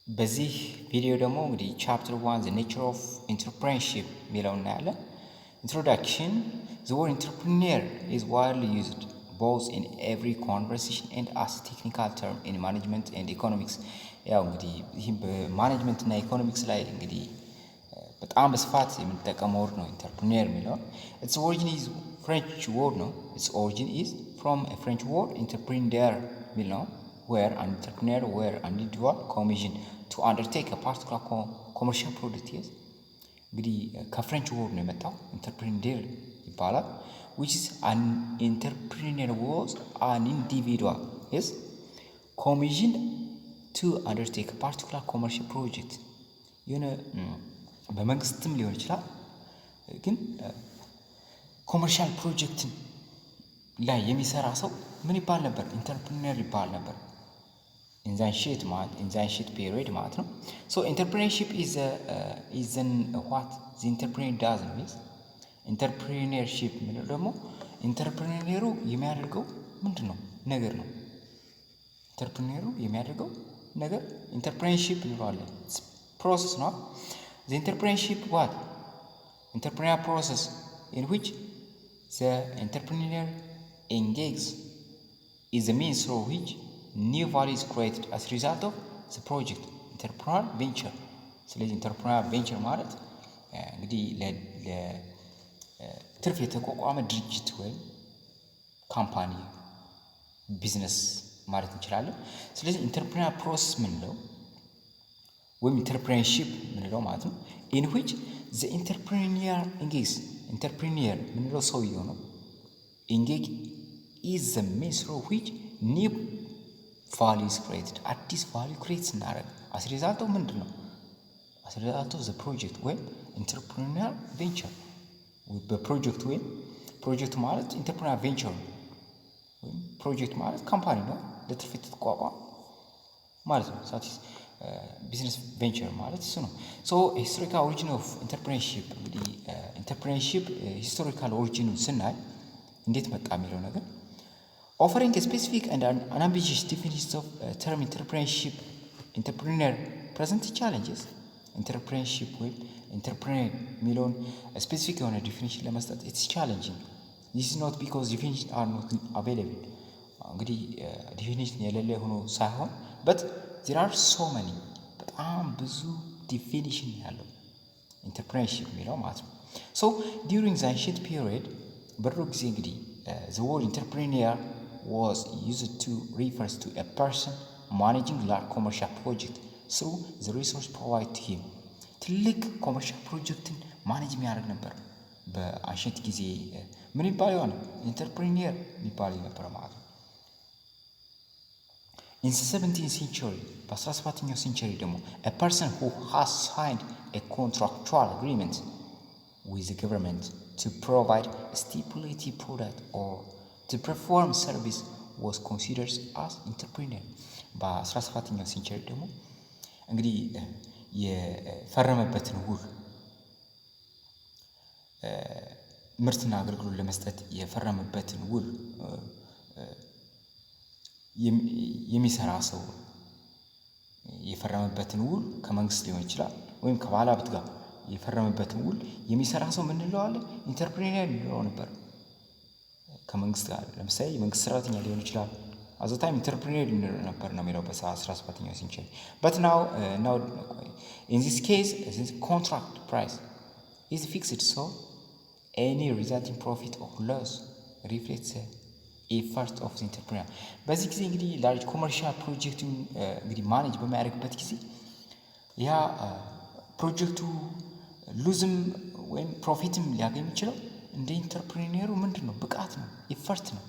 በዚህ ቪዲዮ ደግሞ እንግዲህ ቻፕተር 1 the nature of entrepreneurship የሚለውን እናያለን። Introduction. The word entrepreneur is widely used both in every conversation and as a technical term in management and economics. ያው እንግዲህ ይህም በማኔጅመንት እና ኢኮኖሚክስ ላይ እንግዲህ በጣም በስፋት የምንጠቀመው ወርድ ነው ኢንተርፕሪነር የሚለው። its origin is French word ነው። its origin is from a French word entrepreneur የሚል ነው where an entrepreneur where an individual commission to undertake a particular commercial product. yes እንግዲህ ከፍሬንች ወርድ ነው የመጣው ኢንተርፕሪነር ይባላል which is an entrepreneur was an individual yes commissioned to undertake a particular commercial project የሆነ በመንግስትም ሊሆን ይችላል ግን ኮመርሻል ፕሮጀክትን ላይ የሚሰራ ሰው ምን ይባል ነበር? ኢንተርፕሪነር ይባል ነበር። ኢንዛንሺት ፔሪድ ማለት ነው። ሶ ኢንተርፕሪነርሺፕ is what the entrepreneur does means ኢንተርፕሪነርሺፕ ምንድነው ደግሞ ኢንተርፕሪነሩ የሚያደርገው ምንድነው ነገር ነው። ኢንተርፕሪነሩ የሚያደርገው ነገር ኢንተርፕሪነርሺፕ እንለዋለን። ፕሮሰስ ነው። The entrepreneurship what? Entrepreneurial process in which the entrepreneur engages is the means through which new value is created as a result of the project. Entrepreneurial venture. ስለዚህ entrepreneurial venture ማለት እንግዲህ ለትርፍ የተቋቋመ ድርጅት ወይም ካምፓኒ ቢዝነስ ማለት እንችላለን። ስለዚህ entrepreneurial process ምንለው ወይም ኢንተርፕሪነርሺፕ ምንለው ማለት ነው። in which the entrepreneur engages entrepreneur ምንለው ሰውየው ነው። engage is the means through which new value is created አዲስ value create ስናደርግ as a result of ምንድን ነው as a result of the project ወይም entrepreneurial venture በፕሮጀክት ወይም ፕሮጀክት ማለት entrepreneurial venture ወይም ፕሮጀክት ማለት ካምፓኒ ነው ለትርፍ የተቋቋመ ማለት ነው። ቢዝነስ ቬንቸር ማለት እሱ ነው። ሶ ሂስቶሪካል ኦሪጂን ኦፍ ኢንተርፕሪነርሺፕ እንግዲህ ኢንተርፕሪነርሺፕ ሂስቶሪካል ኦሪጂኑን ስናይ እንዴት መጣ የሚለው ነገር ኦፈሪንግ ስፔሲፊክ ኤንድ አንአምቢሺየስ ዲፊኒሽን ኦፍ ተርም ኢንተርፕሪነርሺፕ ኢንተርፕሪነር ፕሬዘንት ቻሌንጅስ ኢንተርፕሪነርሺፕ ወይም ኢንተርፕሪነር የሚለውን ስፔሲፊክ የሆነ ዲፊኒሽን ለመስጠት ኢትስ ቻሌንጂንግ ዚስ ኖት ቢኮዝ ዲፊኒሽን አር ኖት አቬይላብል እንግዲህ ዲፊኒሽን የሌለ ሆኖ ሳይሆን በት there are so many በጣም ብዙ ዲፊኒሽን ያለው ኢንተርፕሪነርሺፕ የሚለው ማለት ነው። so during the ancient period በድሮ ጊዜ እንግዲህ the word entrepreneur was used to refers to a person managing large commercial project through the resource provided to him ትልቅ ኮመርሻል ፕሮጀክትን ማኔጅ የሚያደርግ ነበር። በአንሸንት ጊዜ ምን ይባል ይሆን? ኢንተርፕሪነር ይባል ነበር ማለት ነው። In the 17th century, በ17ኛው ሴንቸሪ ደግሞ a person who has signed a contractual agreement with the government to provide a stipulated product or to perform service was considered as entrepreneur. በ17ኛው ሴንቸሪ ደግሞ እንግዲህ የፈረመበትን ውል ምርትና አገልግሎት ለመስጠት የፈረመበትን ውል የሚሰራ ሰው የፈረመበትን ውል ከመንግስት ሊሆን ይችላል ወይም ከባለሀብት ጋር የፈረመበትን ውል የሚሰራ ሰው ምን እንለዋለን? ኢንተርፕሪነር እንለው ነበር። ከመንግስት ጋር ለምሳሌ የመንግስት ሰራተኛ ሊሆን ይችላል አዘ ታይም ኢንተርፕሪነር ነበር ነው የሚለው በ17ኛው ሴንቸሪ but now in this case the contract price is fixed so any resulting profit or loss reflects effort of the entrepreneur. በዚህ ጊዜ እንግዲህ ላርጅ ኮመርሻል ፕሮጀክቱን እንግዲህ ማኔጅ በሚያደርግበት ጊዜ ያ ፕሮጀክቱ ሉዝም ወይም ፕሮፊትም ሊያገኝ የሚችለው እንደ ኢንተርፕሪነሩ ምንድን ነው? ብቃት ነው፣ ኢፈርት ነው።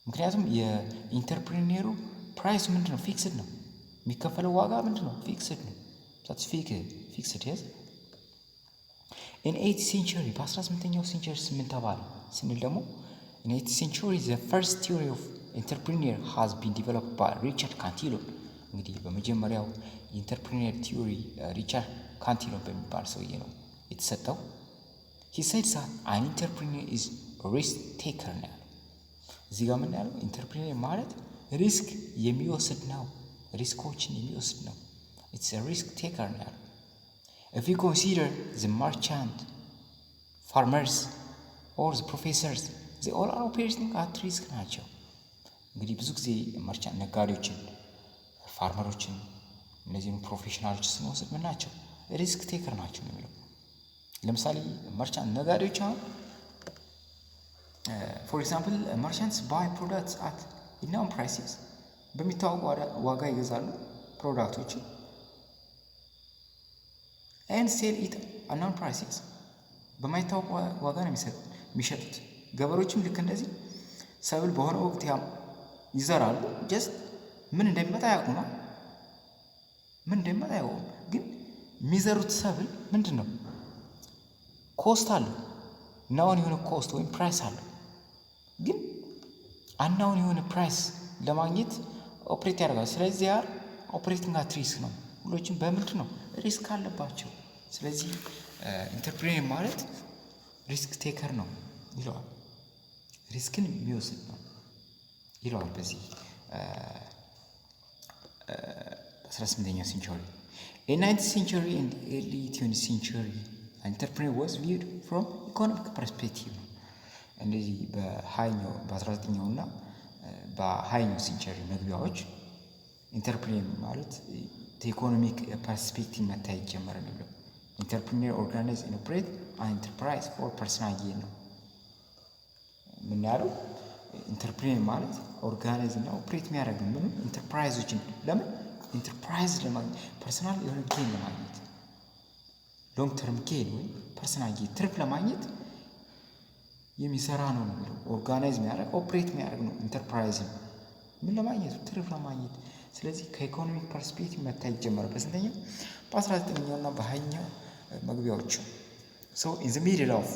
ምክንያቱም የኢንተርፕሪነሩ ፕራይስ ምንድን ነው? ፊክስድ ነው። የሚከፈለው ዋጋ ምንድን ነው? ፊክስድ ነው። that's fixed yes in 8th century በ18ኛው ሴንቸሪ ምን ተባለ ስንል ደግሞ in 8th century the first theory of entrepreneur has been developed by Richard Cantillon እንግዲህ በመጀመሪያው የኢንተርፕሪነር ቲዮሪ ሪቻርድ ካንቲሎን በሚባል ሰውዬ ነው የተሰጠው። he said that an entrepreneur is a risk taker ነው። እዚህ ጋር ምን ያለው ኢንተርፕሪነር ማለት ሪስክ የሚወስድ ነው ሪስኮችን የሚወስድ ነው። ኢትስ a risk taker ነው ያለው። if you consider the merchant, farmers or the professors they all are operating at risk ናቸው። እንግዲህ ብዙ ጊዜ መርቻንት ነጋዴዎችን፣ ፋርመሮችን እነዚህን ፕሮፌሽናሎች ስንወስድ ምን ናቸው? ሪስክ ቴከር ናቸው ነው የሚለው። ለምሳሌ መርቻንት ነጋዴዎች አሁን ፎር ኤግዛምፕል መርቻንትስ ባይ ፕሮዳክትስ አት known prices በሚታወቁ ዋጋ ይገዛሉ ፕሮዳክቶችን and sell it at known prices በማይታወቁ ዋጋ ነው የሚሸጡት። ገበሬዎችም ልክ እንደዚህ ሰብል በሆነ ወቅት ይዘራሉ። ጀስት ምን እንደሚመጣ ያውቁና ግን የሚዘሩት ሰብል ምንድን ነው? ኮስት አለው። ናውን የሆነ ኮስት ወይም ፕራይስ አለው። ግን አናውን የሆነ ፕራይስ ለማግኘት ኦፕሬት ያደርጋል። ስለዚህ ያር ኦፕሬቲንግ አት ሪስክ ነው። ሁሎችም በምንድን ነው? ሪስክ አለባቸው። ስለዚህ ኢንተርፕሬነር ማለት ሪስክ ቴከር ነው ይለዋል። ሪስክን የሚወስድ ነው ይለዋል። በዚህ 18ኛው ሴንቸሪ in 19th century and early 20th century entrepreneur was viewed from economic perspective እንደዚህ በ19ኛው እና በ20ኛው ሴንቸሪ መግቢያዎች ኢንተርፕሬነር ማለት ኢኮኖሚክ ፐርስፔክቲቭ መታየት ጀመረ ነው። ኢንተርፕሬነር ኦርጋናይዝ ኤንድ ኦፕሬት አን ኢንተርፕራይዝ ፎር ፐርሰናል ጌን ነው። ምን ያለው ኢንተርፕሬነር ማለት ኦርጋናይዝ እና ኦፕሬት የሚያደርግ ነው። ምንም ኢንተርፕራይዞችን ለምን ኢንተርፕራይዝ ለማግኘት ፐርሰናል የሆነ ጌን ለማግኘት ሎንግ ተርም ጌን ወይ ፐርሰናል ጌን ትርፍ ለማግኘት የሚሰራ ነው ነው። ኦርጋናይዝ የሚያደርግ ኦፕሬት የሚያደርግ ነው። ኢንተርፕራይዝ ምን ለማግኘት? ትርፍ ለማግኘት። ስለዚህ ከኢኮኖሚክ ፐርስፔክቲቭ መታየት ጀመረ። በስንተኛው? በ19ኛው እና በ20ኛው መግቢያዎቹ። ሶ ኢን ዘ ሚድል ኦፍ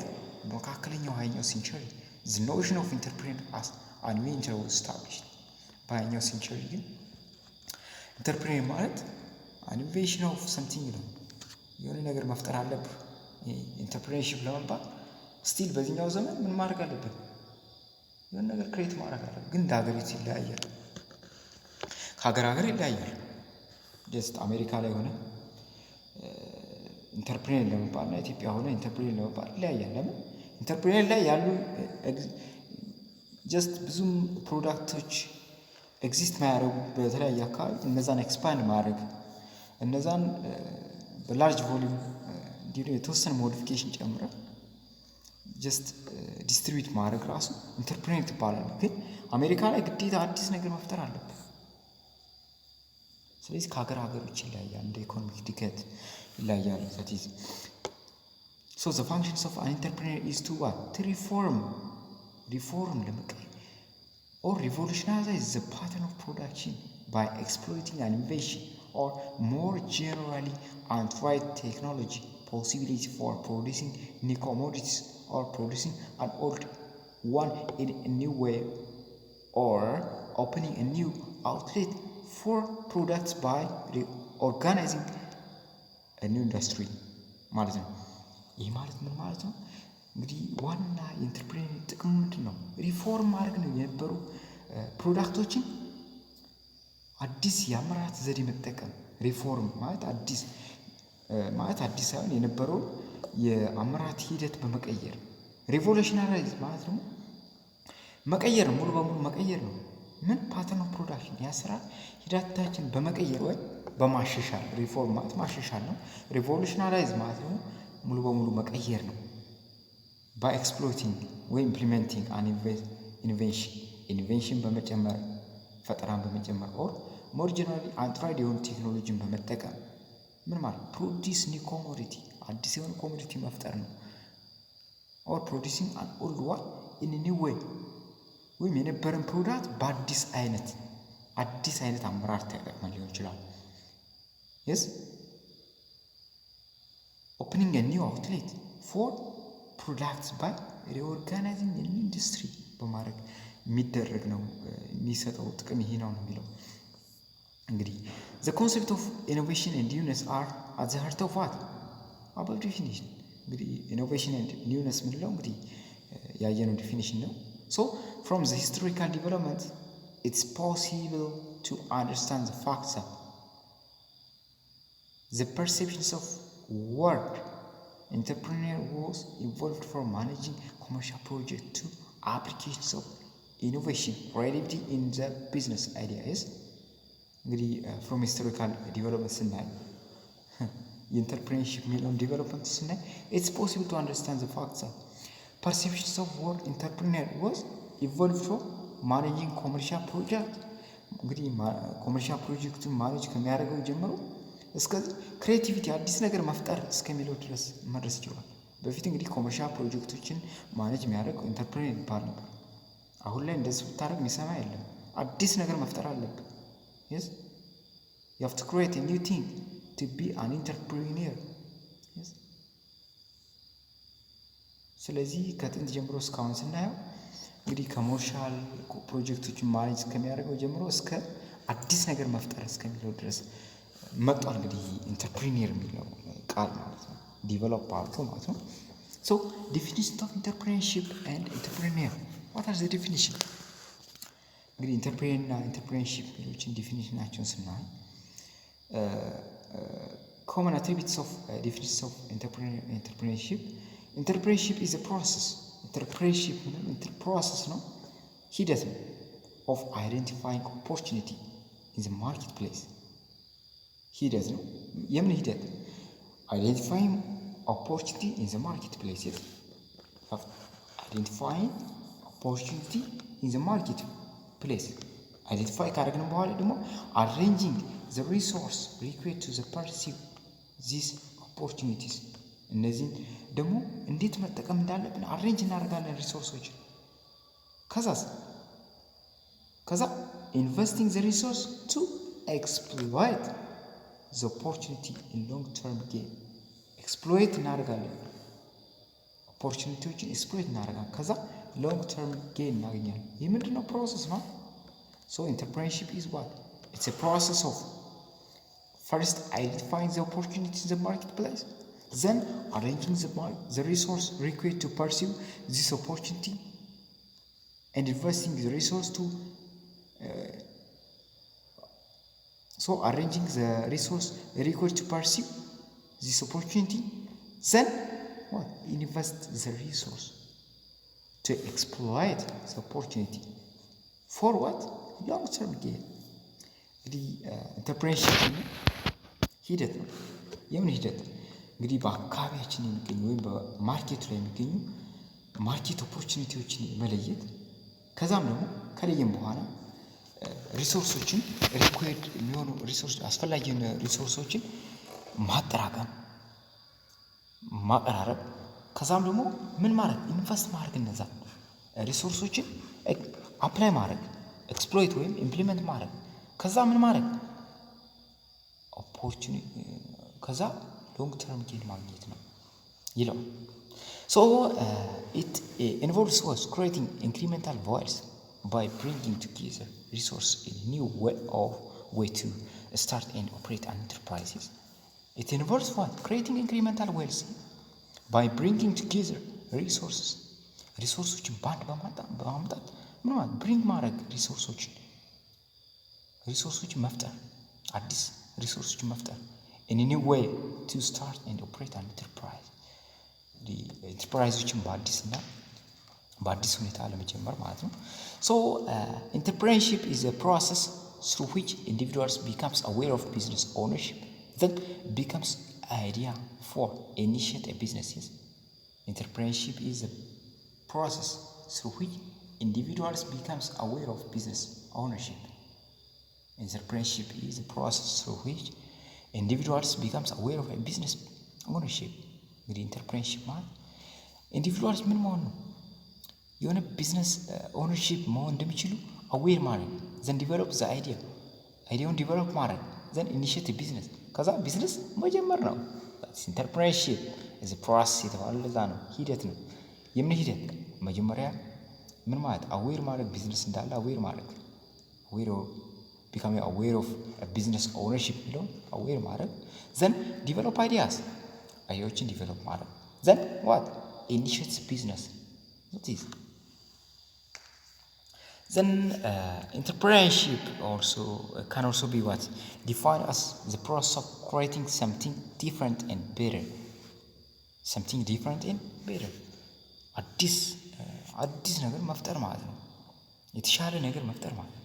መካከለኛው 20ኛው ሴንቸሪ the notion of entrepreneur as an inventor was established። በ20ኛው ሴንቸሪ ግን ኢንተርፕሬነር ማለት an invention of something ነው። የሆነ ነገር መፍጠር አለብህ። ኢንተርፕሬነርሺፕ ለመባል ስቲል በዚህኛው ዘመን ምን ማድረግ አለብን? የሆነ ነገር ክሬት ማድረግ አለብን። ግን እንደ ሀገሪቱ ይለያያል፣ ከሀገር ይለያያል። ጀስት አሜሪካ ላይ ሆነ ኢንተርፕሬነር ለመባል እና ኢትዮጵያ ሆነ ኢንተርፕሬነር ለመባል ይለያያል። ለምን? ኢንተርፕሬነር ላይ ያሉ ጀስት ብዙም ፕሮዳክቶች ኤግዚስት ማያደርጉ በተለያየ አካባቢ እነዛን ኤክስፓንድ ማድረግ እነዛን በላርጅ ቮሊዩም እንዲሁ የተወሰነ ሞዲፊኬሽን ጨምረ ጀስት ዲስትሪቢዩት ማድረግ ራሱ ኢንተርፕሬነር ትባላል። ግን አሜሪካ ላይ ግዴታ አዲስ ነገር መፍጠር አለበት። ስለዚህ ከሀገሮች ይለያያል፣ እንደ ኢኮኖሚክ እድገት ይለያያል። ዛቲዝ ሶ ዘ ፋንክሽንስ ኦፍ አን ኢንተርፕሬነር ኢዝ ቱ ዋት ቱ ሪፎርም ለመቀየር or revolutionize the pattern of production by exploiting an invention or more generally untried technology possibility for producing new commodities or producing an old one in a new way or opening a new outlet for products by reorganizing a new industry ማለት ነው። ይህ ማለት ምን ማለት ነው? እንግዲህ ዋና የኢንተርፕሬነር ጥቅም ምንድን ነው? ሪፎርም ማድረግ ነው። የነበሩ ፕሮዳክቶችን አዲስ የአመራረት ዘዴ መጠቀም። ሪፎርም ማለት አዲስ ሳይሆን የነበረውን የአመራረት ሂደት በመቀየር። ሪቮሉሽናራይዝ ማለት ደግሞ መቀየር ነው፣ ሙሉ በሙሉ መቀየር ነው። ምን ፓተርን ኦፍ ፕሮዳክሽን የአሰራር ሂደታችን በመቀየር ወይም በማሻሻል። ሪፎርም ማለት ማሻሻል ነው። ሪቮሉሽናራይዝ ማለት ደግሞ ሙሉ በሙሉ መቀየር ነው። ባይ ኤክስፕሎይቲንግ ወይ ኢምፕሊሜንቲንግ አን ኢንቬንሽን በመጨመር ፈጠራን በመጨመር ኦር ሞር ጀነራሊ አንትራይድ የሆኑ ቴክኖሎጂን በመጠቀም ምን ማለት ፕሮዲስ ኒው ኮሞዲቲ አዲስ የሆነ ኮሞዲቲ መፍጠር ነው። ኦር ፕሮዲሲንግ አን ኦልድ ዋን ኢን ኒው ዌይ ወይም የነበረን ፕሮዳክት በአዲስ አይነት አመራር ተጠቅመን ሊሆን ይችላል። የስ ኦፕኒንግ ኒው አውትሌት ፎር ፕሮዳክትስ ባይ ሪኦርጋናይዚንግ ኢንዱስትሪ በማድረግ የሚደረግ ነው። የሚሰጠው ጥቅም ይሄ ነው የሚለው። እንግዲህ the concept of innovation and newness are at the heart of what above definition። እንግዲህ innovation and newness ምንለው እንግዲህ ያየነው ዲፊኒሽን ነው። so from the historical development it's possible to understand the facts of the perceptions of work. Entrepreneur was evolved from managing commercial projects to applications of innovation, creativity in the business idea is እንግዲህ from historical development ስናይ የኢንተርፕሬነርሺፕ የሚለውን ዴቨሎፕመንት ስናይ it's possible to understand the facts of perceptions of work. Entrepreneur was evolved from managing commercial project እንግዲህ ኮመርሻል ፕሮጀክቱን ማኔጅ ከሚያደርገው ጀምሮ እስከዚህ ክሬቲቪቲ አዲስ ነገር መፍጠር እስከሚለው ድረስ መድረስ ይችላል። በፊት እንግዲህ ኮመርሻል ፕሮጀክቶችን ማኔጅ የሚያደርገው ኢንተርፕሬነር ይባል ነበር። አሁን ላይ እንደዚህ ብታደርግ የሚሰማ የለም። አዲስ ነገር መፍጠር አለብህ። yes you have to create a new thing to be an entrepreneur. yes ስለዚህ ከጥንት ጀምሮ እስካሁን ስናየው እንግዲህ ኮመርሻል ፕሮጀክቶችን ማኔጅ ከሚያደርገው ጀምሮ እስከ አዲስ ነገር መፍጠር እስከሚለው ድረስ መጥቷል። እንግዲህ ኢንተርፕሪኒየር የሚለው ቃል ማለት ነው ዲቨሎፕ አድርጎ ማለት ነው። ሶ ዴፊኒሽን ኦፍ ኢንተርፕሪነርሺፕ ኤንድ ኢንተርፕሪኒየር ዋት አር ዘ ዴፊኒሽን? እንግዲህ ኢንተርፕሪኒየር እና ኢንተርፕሪነርሺፕ የሚሉትን ዴፊኒሽናቸውን ስናይ ኮመን አትሪቢዩትስ ኦፍ ዴፊኒሽንስ ኦፍ ኢንተርፕሪነርሺፕ ኢንተርፕሪነርሺፕ ኢዝ አ ፕሮሰስ። ኢንተርፕሪነርሺፕ ፕሮሰስ ነው፣ ሂደት ነው ኦፍ አይደንቲፋይንግ ኦፖርቹኒቲ ኢን ዘ ማርኬት ፕሌስ። ሂደት ነው። የምን ሂደት? አይደንቲፋይንግ ኦፖርቹኒቲ ኢን ዘ ማርኬት ፕሌስ። አይደንቲፋይንግ ኦፖርቹኒቲ ኢን ዘ ማርኬት ፕሌስ አይደንቲፋይ ካደረግን በኋላ ደግሞ አሬንጂንግ ዘ ሪሶርስ ሪኩዌርድ ቱ ዘ ፐርሲቭ ዚስ ኦፖርቹኒቲስ። እነዚህን ደግሞ እንዴት መጠቀም እንዳለብን አሬንጅ እናደርጋለን ሪሶርሶችን። ከዛ ኢንቨስቲንግ ዘ ሪሶርስ ቱ ኤክስፕሎይት the opportunity in long term gain. ኤክስፕሎይት እናደርጋለን ኦፖርቹኒቲዎችን ኤክስፕሎይት እናደርጋለን። ከዛ ሎንግ ተርም ጌን እናገኛለን። ይህ ምንድን ነው? ፕሮሰስ ነው። ሶ ኢንተርፕሪነርሺፕ ኢዝ ዋት? ኢትስ a process of first identifying the opportunity in the marketplace, then arranging the resource required to pursue this opportunity and investing the resource to so arranging the resource required to pursue this opportunity, then what? Invest the resource to exploit the opportunity for what? Long-term gain. እንግዲህ ኢንተርፕሬነርሺፕ ሂደት ነው። የምን ሂደት? እንግዲህ በአካባቢያችን የሚገኙ ወይም በማርኬቱ ላይ የሚገኙ ማርኬት ኦፖርቹኒቲዎችን መለየት፣ ከዛም ደግሞ ከለየም በኋላ ሪሶርሶችን ሪኳየርድ የሚሆኑ ሪሶርስ አስፈላጊ የሆኑ ሪሶርሶችን ማጠራቀም፣ ማቀራረብ፣ ከዛም ደግሞ ምን ማድረግ? ኢንቨስት ማድረግ፣ እነዛ ሪሶርሶችን አፕላይ ማድረግ፣ ኤክስፕሎይት ወይም ኢምፕሊመንት ማድረግ፣ ከዛ ምን ማድረግ? ኦፖርቹኒቲ፣ ከዛ ሎንግ ተርም ጌን ማግኘት ነው ይለው። ሶ ኢት ኢንቮልቭስ ዋት? ክሬቲንግ ኢንክሪሜንታል ቫልዩስ by bringing together resources in a new way to start and operate an enterprises. It involves what? Creating incremental wealth by bringing together resources. ሪሶርሶችን ባንድ በማምጣት ምን ማለት? ብሪንግ ማድረግ ሪሶርሶችን መፍጠር፣ አዲስ ሪሶርሶችን መፍጠር in a new way to start and operate an enterprise. ኢንተርፕራይዞችን በአዲስ ሁኔታ ለመጀመር ማለት ነው። ሶ ኢንተርፕሬነርሺፕ ኢዝ a process through which individuals becomes aware of business ownership, then becomes idea for initiate a business. Yes? Entrepreneurship is a process through which individuals becomes aware of business ownership. Entrepreneurship is a process through which individuals becomes aware of a business ownership. እንግዲህ ኢንተርፕሬነርሺፕ ማለት ኢንዲቪዱዋልስ ምን መሆን ነው? የሆነ ቢዝነስ ኦነርሺፕ መሆን እንደሚችሉ አዌር ማድረግ፣ ዘን ዲቨሎፕ ዘ አይዲያውን ዲቨሎፕ ማድረግ፣ ዘን ኢኒሺየት ቢዝነስ፣ ከዛ ቢዝነስ መጀመር ነው። ኢንተርፕሬነርሺፕ ኢዝ ፕሮሰስ የተባለው ለዛ ነው፣ ሂደት ነው። የምን ሂደት? መጀመሪያ ምን ማለት? አዌር ማድረግ፣ ቢዝነስ እንዳለ አዌር ማድረግ፣ ቢካሚንግ አዌር ኦፍ ቢዝነስ ኦነርሺፕ የሚለውን አዌር ማድረግ፣ ዘን ዲቨሎፕ አይዲያዎችን ዲቨሎፕ ማድረግ፣ ዘን ዋት? ኢኒሺየት ቢዝነስ Then entrepreneurship can also be what defined as the process of creating something different and better. አዲስ ነገር መፍጠር ማለት ነው። የተሻለ ነገር መፍጠር ማለት ነው።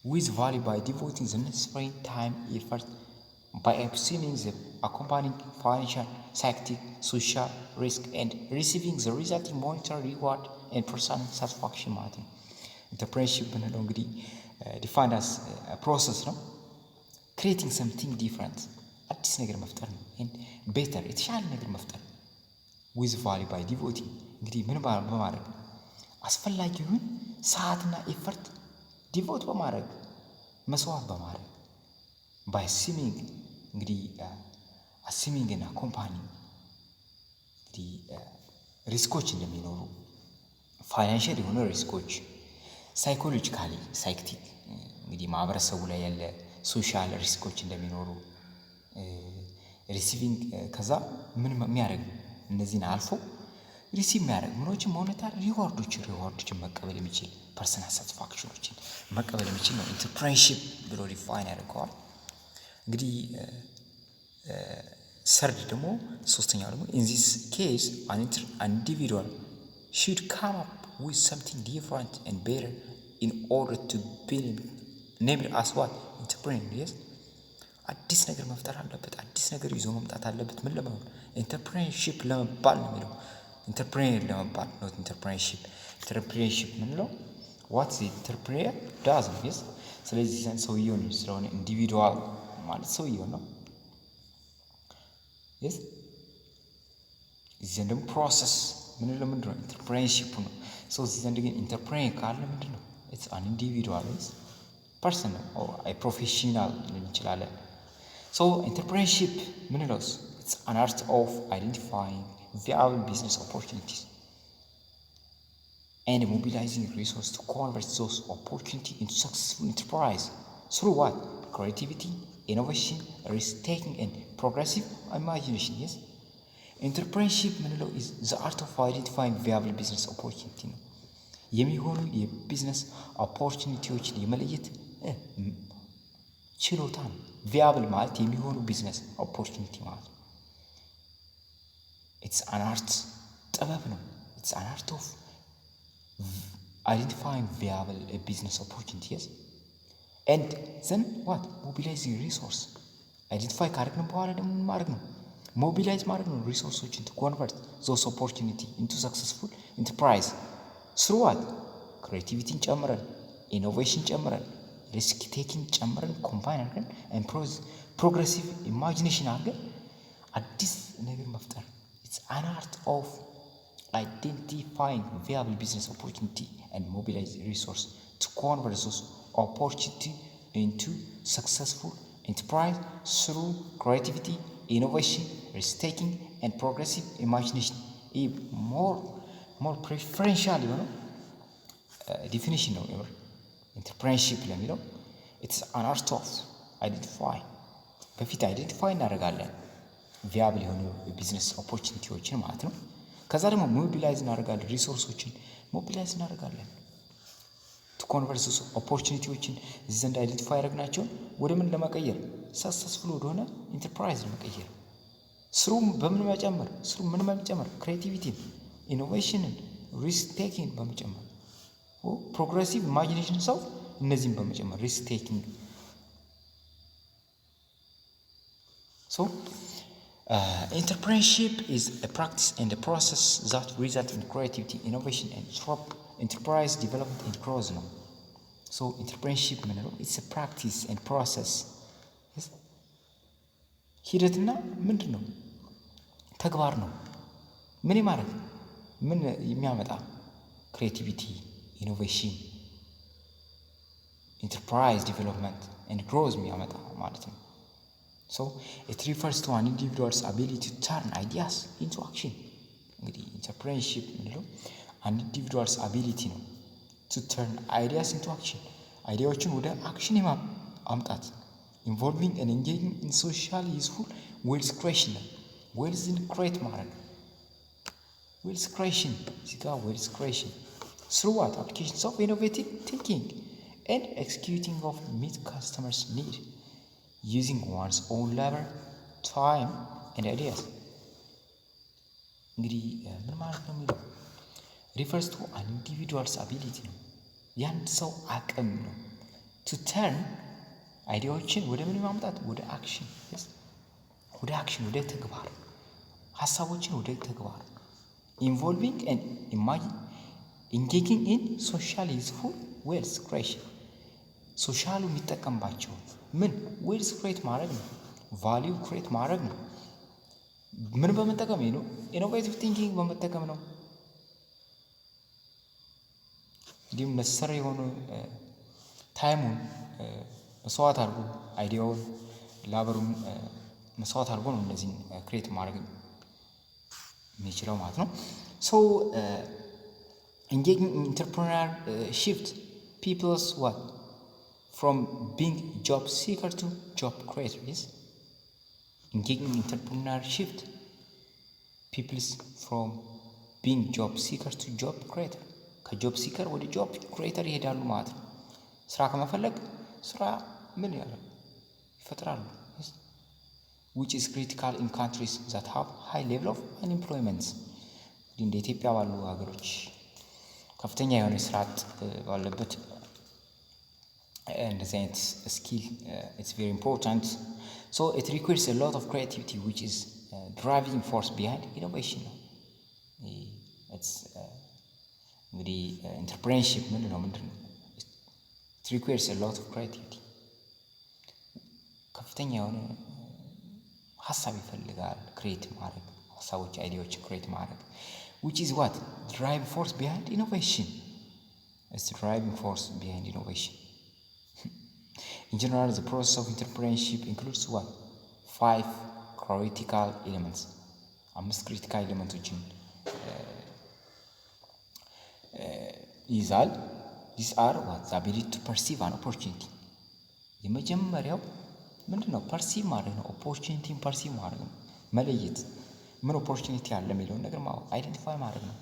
with value by devoting the necessary time, effort, by assuming the accompanying financial, psychic, social risk and receiving the resulting monetary reward and personal satisfaction ማለት ነው። ኢንተርፕረነርሺፕ ብንለው እንግዲህ ዲፋይንድ አስ ፕሮሰስ ነው። ክሬቲንግ ሰምቲንግ ዲፍረንት አዲስ ነገር መፍጠር ነው። ቤተር የተሻለ ነገር መፍጠር ዊዝ ቫሊዩ ባይ ዲቮቲንግ እንግዲህ ምን በማድረግ አስፈላጊውን ሰዓትና ኤፈርት ዲቮት በማድረግ መስዋዕት በማድረግ ባይ አሲሚንግ እንግዲህ አሲሚንግ እና ኮምፓኒ እንግዲህ ሪስኮች እንደሚኖሩ ፋይናንሻል የሆኑ ሪስኮች፣ ሳይኮሎጂካሊ ሳይክቲክ እንግዲህ ማህበረሰቡ ላይ ያለ ሶሻል ሪስኮች እንደሚኖሩ ሪሲቪንግ ከዛ ምን የሚያደርግ እነዚህን አልፎ ሪሲቭ የሚያደርግ ምኖችን ሞኔታሪ ሪዋርዶችን መቀበል የሚችል ፐርሰናል ሳቲስፋክሽኖችን መቀበል የሚችል ነው ኢንተርፕረነርሺፕ ብሎ ዲፋይን ያደርገዋል። እንግዲህ ሰርድ ደግሞ ሶስተኛው ደግሞ ኢን ዚስ ኬስ አን ኢንዲቪድዋል should come up with something different and better in order to build named as what entrepreneur. Yes, አዲስ ነገር መፍጠር አለበት። አዲስ ነገር ይዞ መምጣት አለበት። ምን ለመሆን ኢንተርፕረነርሺፕ ለመባል ነው የሚለው ኢንተርፕረነር ለመባል ነው። ኢንተርፕረነርሺፕ ምንለው what the entrepreneur does ነው። yes ስለዚህ ሰውየው ነው ስለሆነ ኢንዲቪድዋል ማለት ሰውየው ነው። yes እዚህ ደግሞ ፕሮሰስ ምንለው ምንድነው ኢንተርፕረነርሺፕ ነው። እዚህ ዘንድ ግን ኢንተርፕረነር ካለ ምንድነው it's an individual person or a professional ሊሆን ይችላል። so entrepreneurship ምንለውስ it's an art of identifying viable business opportunities and mobilizing resources to convert those opportunities into successful enterprise through what creativity, innovation, risk-taking and progressive imagination. yes entrepreneurship ምንለው is the art of identifying viable business opportunity ነው። የሚሆኑ የቢዝነስ ኦፖርቹኒቲዎችን የመለየት ችሎታ ነው። ቪያብል ማለት የሚሆኑ ቢዝነስ ኦፖርቹኒቲ ማለት ነው። ኢትስ አን አርት ጥበብ ነው። ኢትስ አን አርት ኦፍ አይደንቲፋይንግ ቪያብል ቢዝነስ ኦፖርቹኒቲ yes and then what mobilizing resource አይደንቲፋይ ካደረግን በኋላ ደግሞ ምን ማድረግ ነው ሞቢላይዝ ማድረግ ነው ሪሶርሶችን to convert those opportunity into successful enterprise through what creativity ጨምረን ኢኖቬሽን ጨምረን ሪስክ ቴኪንግ ጨምረን ኮምባይን አድርገን and progressive imagination አድርገን አዲስ ነገር መፍጠር it's an art of identifying viable business opportunity and mobilize resource to convert those opportunity into successful enterprise through creativity, innovation, risk-taking and progressive imagination. more preferential የሆነው ዲፊኒሽን ነው ኢንተርፕረነርሺፕ ለሚለው it's an art of identify በፊት አይደንቲፋይ እናደርጋለን ቪያብል የሆኑ ቢዝነስ ኦፖርቹኒቲዎችን ማለት ነው። ከዛ ደግሞ ሞቢላይዝ እናደርጋለን ሪሶርሶችን ሞቢላይዝ እናደርጋለን to convert those opportunityዎችን እዚህ ዘንድ አይደንቲፋይ ያደረግናቸውን ወደ ምን ለመቀየር ሰክሰስፉል ወደሆነ ኢንተርፕራይዝ ለመቀየር ስሩ ምን መጨመር ክሬቲቪቲን ኢኖቬሽንን ሪስክ ቴኪንግ በመጨመር ፕሮግሬሲቭ ኢማጂኔሽን ሰው እነዚህን በመጨመር ሪስክ ቴኪንግ so entrepreneurship is a practice and a process that result in creativity, innovation and enterprise development and growth ነው። so entrepreneurship ምንለው it's a practice and process yes ሂደትና ምንድነው ተግባር ነው። ምን ማለት ምን የሚያመጣ ክሬቲቪቲ ኢኖቬሽን ኢንተርፕራይዝ ዲቨሎፕመንት ኤንድ ግሮዝ የሚያመጣ ማለት ነው። so it refers to an individual's ability to turn ideas into action እንግዲህ ኢንተርፕረነርሺፕ ምንለው an individual's ability ነው to turn ideas into action አይዲያዎችን ወደ አክሽን ማምጣት involving and engaging in socially useful wealth creation wealth create ማድረግ wealth creation እዚህ ጋር wealth creation through what? Applications of innovative thinking and executing of meet customers' need using one's own labor, time and ideas. እንግዲህ ምን ማለት ነው የሚለው refers to an individual's ability ነው የአንድ ሰው አቅም ነው to turn አይዲያዎችን ወደ ምን ማምጣት ወደ አክሽን ወደ ተግባር ሐሳቦችን ወደ ተግባር involving and engaging in social useful wealth creation ሶሻሉ የሚጠቀምባቸው ምን wealth create ማድረግ ነው value create ማድረግ ነው ምን በመጠቀም ነው ኢኖቬቲቭ ቲንኪንግ በመጠቀም ነው እንዲሁም necessary የሆኑ ታይሙን መስዋዕት አድርጎ አይዲያውን ላበሩን መስዋዕት አድርጎ ነው እንደዚህ ክሬት ማድረግ የሚችለው ማለት ነው so engaging in entrepreneurship people's what from being job seeker to job creator yes engaging in entrepreneurship people's from being job seeker to job creator ከጆብ ሲከር ወደ ጆብ ክሬተር ይሄዳሉ ማለት ነው ስራ ከመፈለግ ስራ ምን ያለው ይፈጥራሉ which is critical in countries that have high level of unemployment እንደ ኢትዮጵያ ባሉ ሀገሮች ከፍተኛ የሆነ ስራ አጥ ባለበት እንደዚህ አይነት ስኪል it's very important so it requires a lot of creativity which is driving force behind innovation it's እንግዲህ ኢንተርፕረነርሺፕ ምንድነው it requires a lot of creativity ከፍተኛ የሆነ ሐሳብ ይፈልጋል ክሬት ማድረግ ሐሳቦች አይዲያዎች ክሬት ማድረግ which is what driving force behind innovation it's the driving force behind innovation in general the process of entrepreneurship includes what 5 critical elements አምስት critical ኤሌመንቶችን ይዛል these are what the ability to perceive an opportunity የመጀመሪያው ምንድነው perceive ማድረግ ነው opportunity perceive ማድረግ ነው መለየት ምን opportunity አለ የሚለው ነገር ማወቅ identify ማድረግ ነው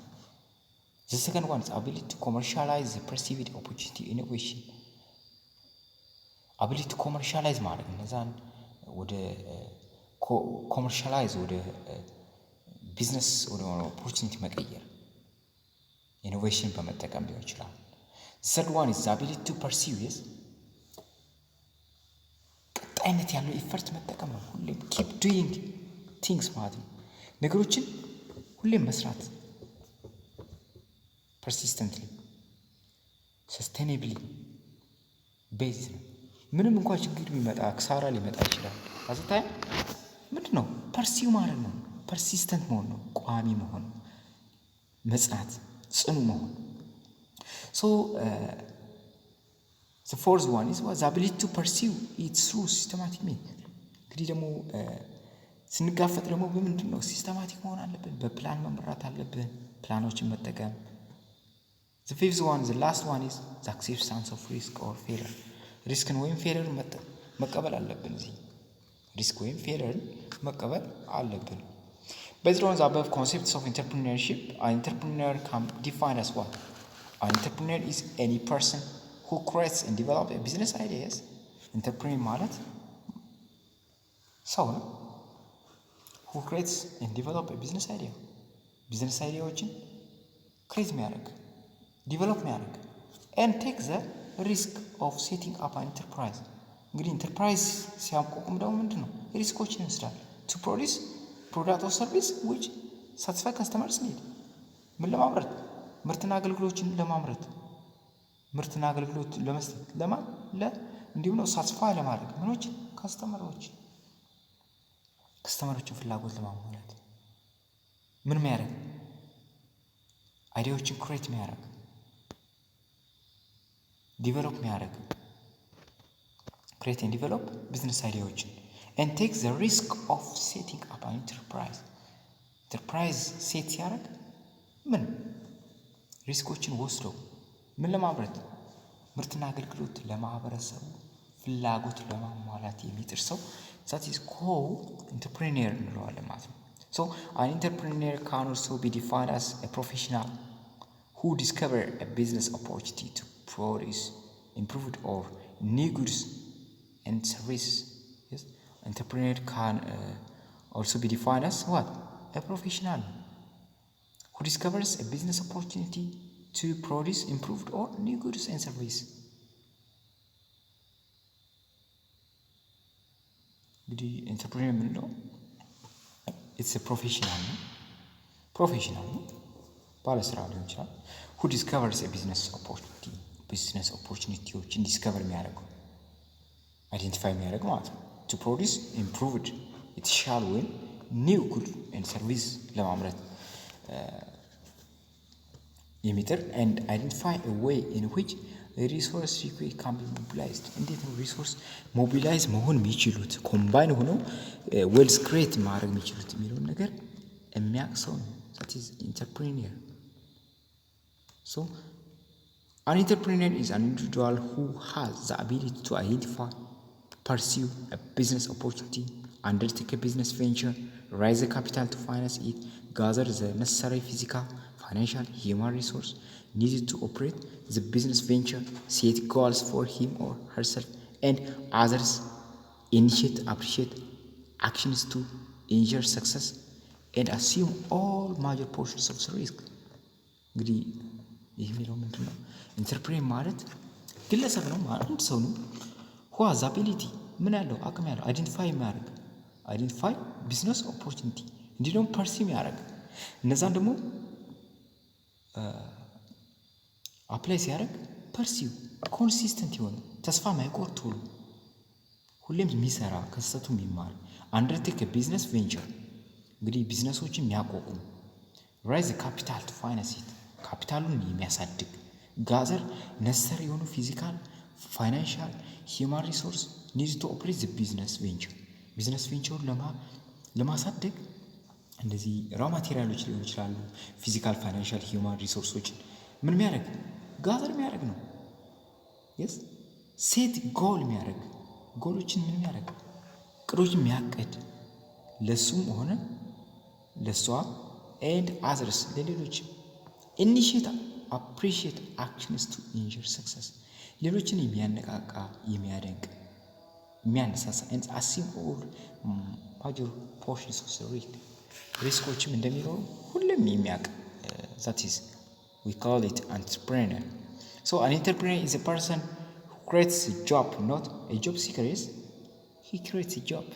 the second one is ability to commercialize the perceived opportunity innovation ability to commercialize ማድረግ እነዛን ወደ commercialize ወደ ቢዝነስ ወደ opportunity መቀየር ኢኖቬሽን በመጠቀም ሊሆን ይችላል third one is the ability to pursue yes ቀጣይነት ያለው ኢፈርት መጠቀም ነው ሁሌም keep doing things ማለት ነው ነገሮችን ሁሌም መስራት persistently sustainably based ነው ምንም እንኳን ችግር ቢመጣ ክሳራ ሊመጣ ይችላል አዘታይ ምንድነው pursue ማድረግ ነው persistent መሆን ነው ቋሚ መሆን መጽናት ጽኑ መሆን so the fourth one is the ability to pursue it through systematic means እንግዲህ ደግሞ ስንጋፈጥ ደግሞ በምንድነው ሲስተማቲክ መሆን አለብን በፕላን መምራት አለብን ፕላኖችን መጠቀም the fifth one the last one is the acceptance of risk or failure ሪስክን ወይም ፌለር መቀበል አለብን እዚህ ሪስክ ወይም ፌለር መቀበል አለብን Based on the above concepts of entrepreneurship, an entrepreneur can be defined as what? An entrepreneur is any person who creates and develops a business ideas. Entrepreneur ማለት ሰው ነው who creates and develops a business idea. business ideaዎችን create የሚያደርግ develop የሚያደርግ and take the risk of setting up an enterprise. እንግዲህ ኢንተርፕራይዝ ሲያቋቁም ደግሞ ምንድነው ሪስኮችን ይወስዳል to produce product or service which satisfy customers need ምን ለማምረት ምርትና አገልግሎቶችን ለማምረት ምርትና አገልግሎት ለመስጠት ለማን እንዲሁም ነው ሳትስፋይ ለማድረግ ምኖች ከስተመሮችን ፍላጎት ለማሟላት ምን የሚያደርግ አይዲያዎችን ክሬት የሚያደርግ ዲቨሎፕ የሚያደርግ create and develop business ideas and take the risk of setting up an enterprise set ያደርግ ምን ሪስኮችን ወስዶ ምን ለማምረት ምርትና አገልግሎት ለማህበረሰቡ ፍላጎት ለማሟላት የሚጥር ሰው that is called entrepreneur እንለዋለን ማለት ነው so an entrepreneur can also be defined as a professional who discover a business opportunity to produce improved or new goods and services. Yes, entrepreneur can also be defined as what? A professional who discovers a business opportunity to produce improved or new goods and services. እንግዲህ ኢንተርፕሬነር የምንለው ኢትስ ፕሮፌሽናል ነው፣ ባለስራ ሊሆን ይችላል። who discovers a business opportunityዎችን ዲስከቨር የሚያደርገው አይደንቲፋይ የሚያደርግ ማለት ነው። to produce improved የተሻለ ወይም new good and service ለማምረት የሚጥር and identify a way in which ሪሶርስ can be mobilized። እንዴት ነው ሪሶርስ ሞቢላይዝ መሆን የሚችሉት ኮምባይን ሆነው ዌልዝ ክሬት ማድረግ የሚችሉት የሚለውን ነገር የሚያውቅ ሰው ነው። that is entrepreneur. So an entrepreneur is an individual who has the ability to identify, pursue a business opportunity, undertake a business venture, raise the capital to finance it, gather the necessary physical, financial, human resource needed to operate the business venture, set goals for him or herself and others, initiate, appreciate actions to ensure success, and assume all major portions of the risk. እንግዲህ ይህ የሚለው ምንድን ነው? ኢንተርፕሬነር ማለት ግለሰብ ነው ማለት አንድ ሰው ነው። who has ability ምን ያለው አቅም ያለው አይደንቲፋይ ቢዝነስ ኦፖርቹኒቲ እንዲህ ደግሞ ፐርሲቭ ያደርግ እነዛን ደግሞ አፕላይ ሲያደርግ ፐርሲቭ ኮንሲስተንት የሆነ ተስፋ ማይቆርጥ ሁሌም የሚሰራ ከስተቱ የሚማር አንደርቴክ ቢዝነስ ቬንቸር እንግዲህ ቢዝነሶችን የሚያቋቁም ራይዝ ካፒታል ቱ ፋይናንስ ኢት ካፒታሉን የሚያሳድግ ጋዘር ነሰሪ የሆኑ ፊዚካል ፋይናንሻል ሂውማን ሪሶርስ ኒድ ቱ ኦፕሬት ዘ ቢዝነስ ቬንቸሩን ለማሳደግ እንደዚህ ራ ማቴሪያሎች ሊሆኑ ይችላሉ። ፊዚካል ፋይናንሻል ሂውማን ሪሶርሶችን ምን የሚያደርግ ጋዘር የሚያደርግ ነው። የስ ሴት ጎል የሚያደርግ ጎሎችን ምን የሚያደርግ ቅዶችን የሚያቀድ ለሱም ሆነ ለሷ ኤንድ አዘርስ ለሌሎች ኢኒሺየት አፕሪሺየት አክሽንስ ቱ ኢንሹር ሰክሰስ ሌሎችን የሚያነቃቃ የሚያደንቅ የሚያነሳሳ ኤንድ አሲም ኦል ማጆር ፖርሽንስ ኦፍ ዘ ሪስኮችም እንደሚኖሩ ሁሉም የሚያውቅ that is we call it entrepreneur. So an entrepreneur is a person who creates a job, not a job seeker. Is he creates a job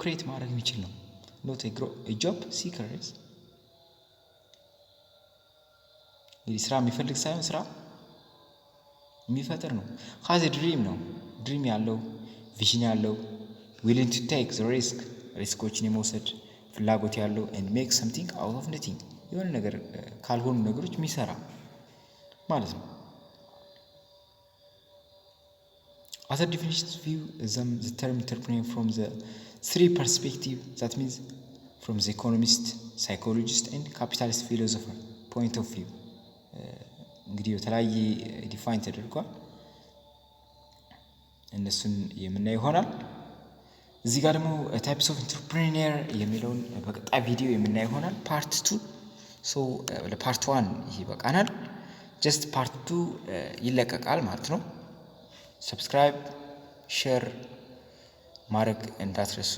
create ማድረግ የሚችል ነው not a job seeker. is እንግዲህ ስራ የሚፈልግ ሳይሆን ስራ የሚፈጥር ነው። has a dream ነው ድሪም ያለው ቪዥን ያለው willing to take the ሪስኮችን የመውሰድ ፍላጎት ያለው and make something out of nothing የሆነ ነገር ካልሆኑ ነገሮች የሚሰራ ማለት ነው። Other definitions view the term entrepreneur from the three perspectives, that means from the economist, psychologist and capitalist philosopher point of view እንግዲህ የተለያየ ዲፋይን ተደርጓል። እነሱን የምናየው ይሆናል። እዚህ ጋር ደግሞ ታይፕስ ኦፍ ኢንተርፕሬነር የሚለውን በቀጣይ ቪዲዮ የምናየው ይሆናል ፓርት 2። ሶ ለፓርት 1 ይሄ በቃናል። ጀስት ፓርት 2 ይለቀቃል ማለት ነው። ሰብስክራይብ ሼር ማድረግ እንዳትረሱ።